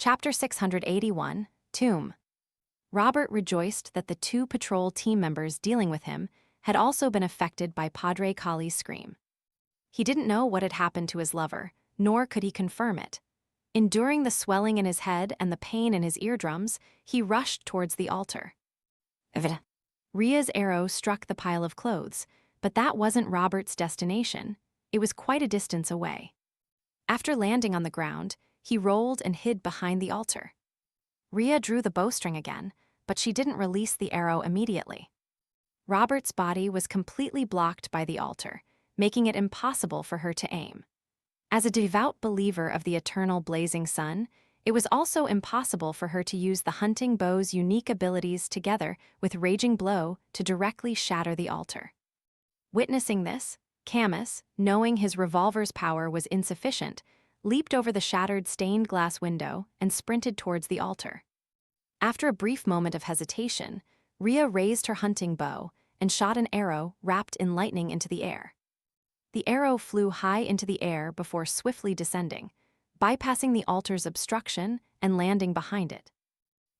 Chapter 681, Tomb. Robert rejoiced that the two patrol team members dealing with him had also been affected by Padre Kali's scream. He didn't know what had happened to his lover, nor could he confirm it. Enduring the swelling in his head and the pain in his eardrums, he rushed towards the altar. Ria's arrow struck the pile of clothes, but that wasn't Robert's destination. It was quite a distance away. After landing on the ground, he rolled and hid behind the altar. Ria drew the bowstring again, but she didn't release the arrow immediately. Robert's body was completely blocked by the altar, making it impossible for her to aim. As a devout believer of the eternal blazing sun, it was also impossible for her to use the hunting bow's unique abilities together with Raging Blow to directly shatter the altar. Witnessing this, Camus, knowing his revolver's power was insufficient, leaped over the shattered stained glass window and sprinted towards the altar. After a brief moment of hesitation, Ria raised her hunting bow and shot an arrow wrapped in lightning into the air. The arrow flew high into the air before swiftly descending, bypassing the altar's obstruction and landing behind it.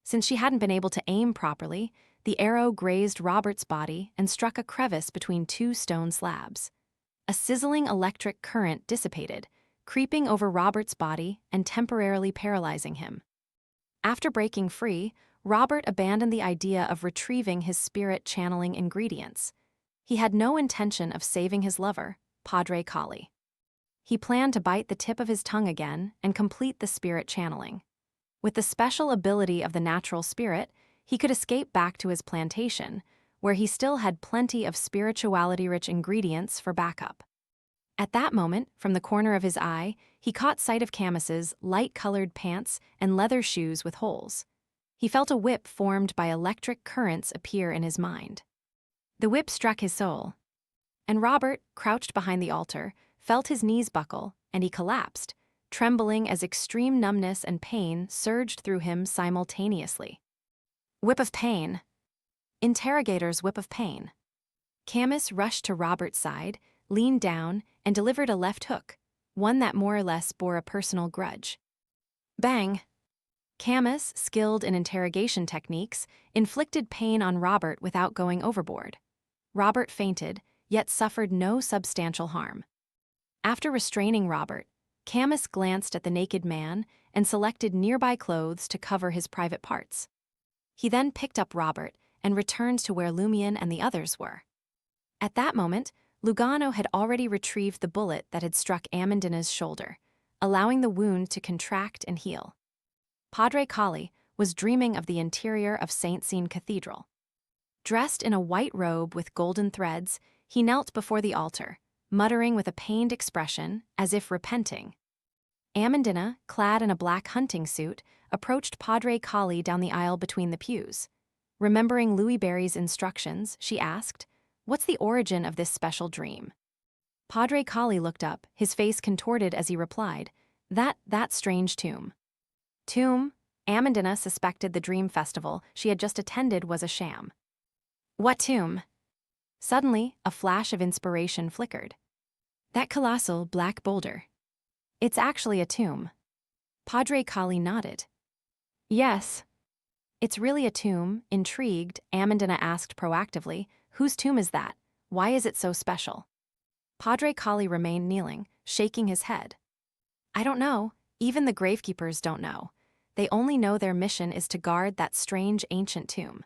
Since she hadn't been able to aim properly, the arrow grazed Robert's body and struck a crevice between two stone slabs. A sizzling electric current dissipated, creeping over Robert's body and temporarily paralyzing him. After breaking free, Robert abandoned the idea of retrieving his spirit-channeling ingredients. He had no intention of saving his lover, Padre Kali. He planned to bite the tip of his tongue again and complete the spirit channeling. With the special ability of the natural spirit, he could escape back to his plantation, where he still had plenty of spirituality-rich ingredients for backup. At that moment, from the corner of his eye, he caught sight of Camus's light-colored pants and leather shoes with holes. He felt a whip formed by electric currents appear in his mind. The whip struck his soul, and Robert, crouched behind the altar, felt his knees buckle, and he collapsed, trembling as extreme numbness and pain surged through him simultaneously. Whip of pain. Interrogator's whip of pain. Camus rushed to Robert's side, leaned down, and delivered a left hook, one that more or less bore a personal grudge. Bang! Camus, skilled in interrogation techniques, inflicted pain on Robert without going overboard. Robert fainted, yet suffered no substantial harm. After restraining Robert, Camus glanced at the naked man and selected nearby clothes to cover his private parts. He then picked up Robert and returned to where Lumion and the others were. At that moment, Lugano had already retrieved the bullet that had struck Amandina's shoulder, allowing the wound to contract and heal. Padre Kali was dreaming of the interior of Saint Seine Cathedral. Dressed in a white robe with golden threads, he knelt before the altar, muttering with a pained expression as if repenting. Amandina, clad in a black hunting suit, approached Padre Kali down the aisle between the pews. Remembering Louis Barry's instructions, she asked, "What's the origin of this special dream?" Padre Kali looked up, his face contorted as he replied, That strange tomb. Tomb? Amandina suspected the dream festival she had just attended was a sham. What tomb? Suddenly, a flash of inspiration flickered. That colossal black boulder. It's actually a tomb. Padre Kali nodded. Yes. It's really a tomb. Intrigued, Amandina asked proactively, "Whose tomb is that? Why is it so special?" Padre Kali remained kneeling, shaking his head. I don't know. Even the gravekeepers don't know. They only know their mission is to guard that strange ancient tomb.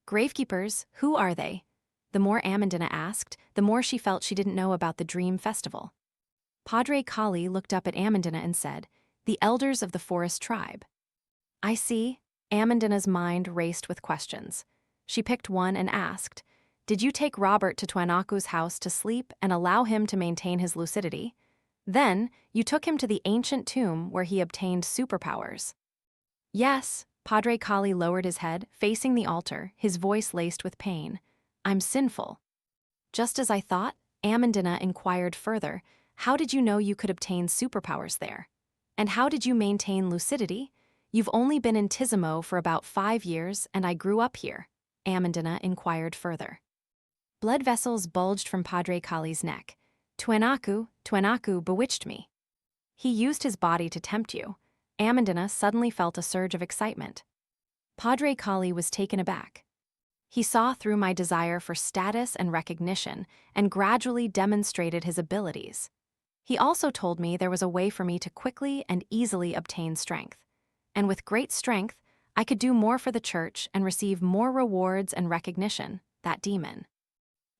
Gravekeepers, who are they? The more Amandina asked, the more she felt she didn't know about the dream festival. Padre Kali looked up at Amandina and said, "The elders of the forest tribe." I see. Amandina's mind raced with questions. She picked one and asked, "Did you take Robert to Tuanaku's house to sleep and allow him to maintain his lucidity? Then, you took him to the ancient tomb where he obtained superpowers." Yes, Padre Kali lowered his head, facing the altar, his voice laced with pain. "I'm sinful." Just as I thought, Amandina inquired further, "How did you know you could obtain superpowers there? And how did you maintain lucidity? You've only been in Tizimo for about 5 years, and I grew up here," Amandina inquired further. Blood vessels bulged from Padre Kali's neck. Tuanaku bewitched me. He used his body to tempt you. Amandina suddenly felt a surge of excitement. Padre Kali was taken aback. He saw through my desire for status and recognition and gradually demonstrated his abilities. He also told me there was a way for me to quickly and easily obtain strength. And with great strength, I could do more for the church and receive more rewards and recognition, that demon.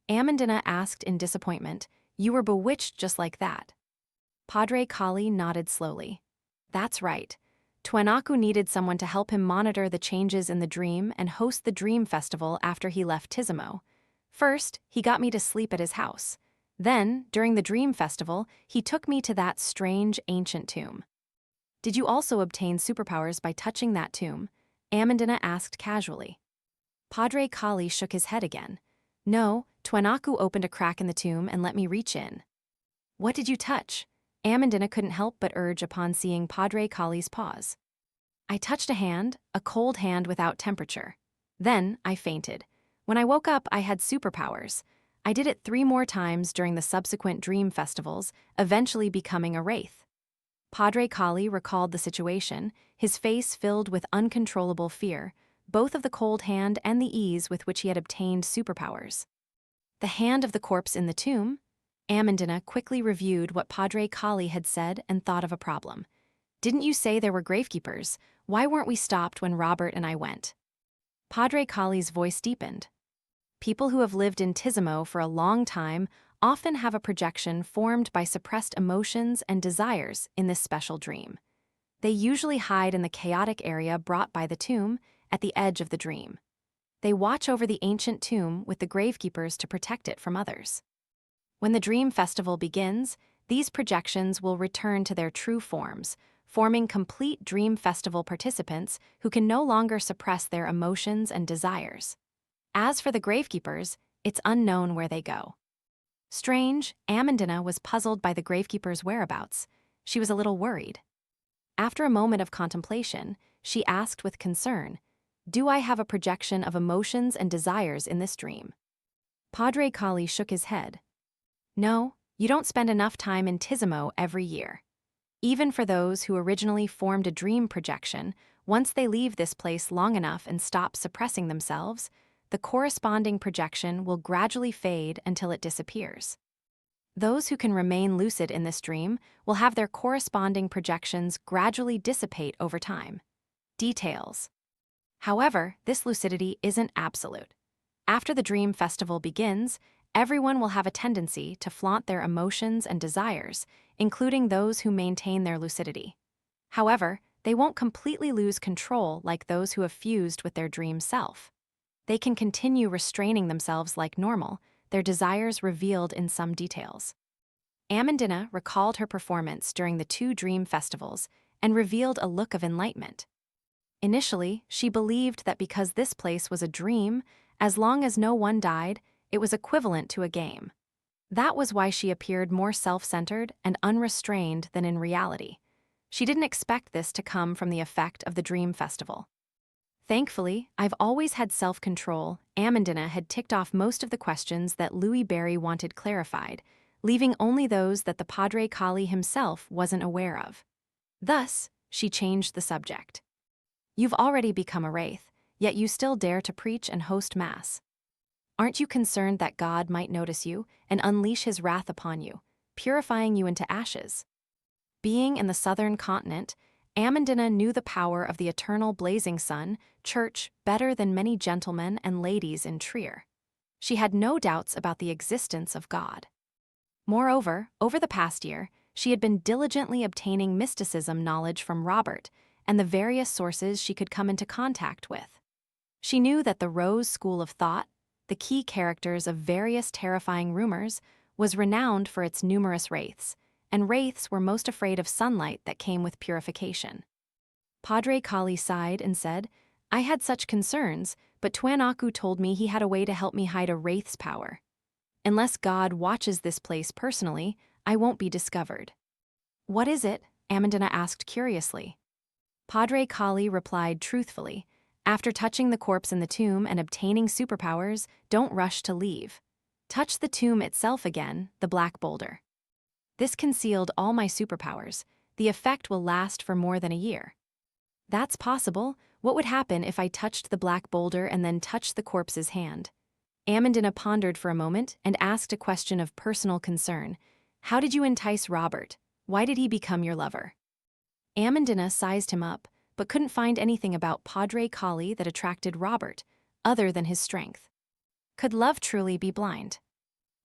Amandina asked in disappointment, "You were bewitched just like that?" Padre Kali nodded slowly. "That's right. Tuanaku needed someone to help him monitor the changes in the dream and host the dream festival after he left Tizimo. First, he got me to sleep at his house. Then, during the dream festival, he took me to that strange ancient tomb." "Did you also obtain superpowers by touching that tomb?" Amandina asked casually. Padre Kali shook his head again. "No, Tuanaku opened a crack in the tomb and let me reach in." "What did you touch?" Amandina couldn't help but urge upon seeing Padre Kali's pause. "I touched a hand, a cold hand without temperature. Then I fainted. When I woke up, I had superpowers. I did it 3 more times during the subsequent dream festivals, eventually becoming a wraith." Padre Kali recalled the situation, his face filled with uncontrollable fear, both of the cold hand and the ease with which he had obtained superpowers. "The hand of the corpse in the tomb?" Amandina quickly reviewed what Padre Kali had said and thought of a problem. "Didn't you say there were gravekeepers? Why weren't we stopped when Robert and I went?" Padre Kali's voice deepened. "People who have lived in Tizimo for a long time often have a projection formed by suppressed emotions and desires in this special dream. They usually hide in the chaotic area brought by the tomb at the edge of the dream. They watch over the ancient tomb with the gravekeepers to protect it from others. When the dream festival begins, these projections will return to their true forms, forming complete dream festival participants who can no longer suppress their emotions and desires. As for the gravekeepers, it's unknown where they go." Strange, Amandina was puzzled by the gravekeepers' whereabouts. She was a little worried. After a moment of contemplation, she asked with concern, "Do I have a projection of emotions and desires in this dream?" Padre Kali shook his head. "No, you don't spend enough time in Tizimo every year. Even for those who originally formed a dream projection, once they leave this place long enough and stop suppressing themselves, the corresponding projection will gradually fade until it disappears. Those who can remain lucid in this dream will have their corresponding projections gradually dissipate over time." Details. However, this lucidity isn't absolute. After the dream festival begins, everyone will have a tendency to flaunt their emotions and desires, including those who maintain their lucidity. However, they won't completely lose control like those who have fused with their dream self. They can continue restraining themselves like normal, their desires revealed in some details. Amandina recalled her performance during the 2 dream festivals and revealed a look of enlightenment. Initially, she believed that because this place was a dream, as long as no one died, it was equivalent to a game. That was why she appeared more self-centered and unrestrained than in reality. She didn't expect this to come from the effect of the dream festival. "Thankfully, I've always had self-control." Amandina had ticked off most of the questions that Louis Barry wanted clarified, leaving only those that the Padre Kali himself wasn't aware of. Thus, she changed the subject. "You've already become a wraith, yet you still dare to preach and host Mass. Aren't you concerned that God might notice you and unleash his wrath upon you, purifying you into ashes?" Being in the southern continent, Amandina knew the power of the eternal blazing sun, church, better than many gentlemen and ladies in Trier. She had no doubts about the existence of God. Moreover, over the past year, she had been diligently obtaining mysticism knowledge from Robert and the various sources she could come into contact with. She knew that the Rose School of Thought, the key characters of various terrifying rumors, was renowned for its numerous wraiths, and wraiths were most afraid of sunlight that came with purification. Padre Kali sighed and said, "I had such concerns, but Tuanaku told me he had a way to help me hide a wraith's power. Unless God watches this place personally, I won't be discovered." "What is it?" Amandina asked curiously. Padre Kali replied truthfully, "After touching the corpse in the tomb and obtaining superpowers, don't rush to leave. Touch the tomb itself again, the black boulder." This concealed all my superpowers. The effect will last for more than a year. That's possible. What would happen if I touched the black boulder and then touched the corpse's hand? Amandina pondered for a moment and asked a question of personal concern. How did you entice Robert? Why did he become your lover? Amandina sized him up, but couldn't find anything about Padre Kali that attracted Robert, other than his strength. Could love truly be blind?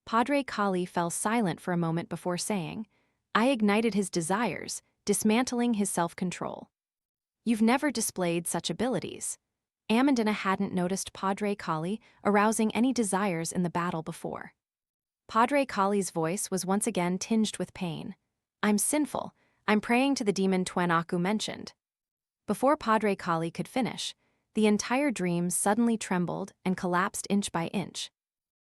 Padre Kali fell silent for a moment before saying, I ignited his desires, dismantling his self-control. You've never displayed such abilities. Amandina hadn't noticed Padre Kali arousing any desires in the battle before. Padre Kali's voice was once again tinged with pain. I'm sinful. I'm praying to the demon Twen-Aku mentioned. Before Padre Kali could finish, the entire dream suddenly trembled and collapsed inch by inch.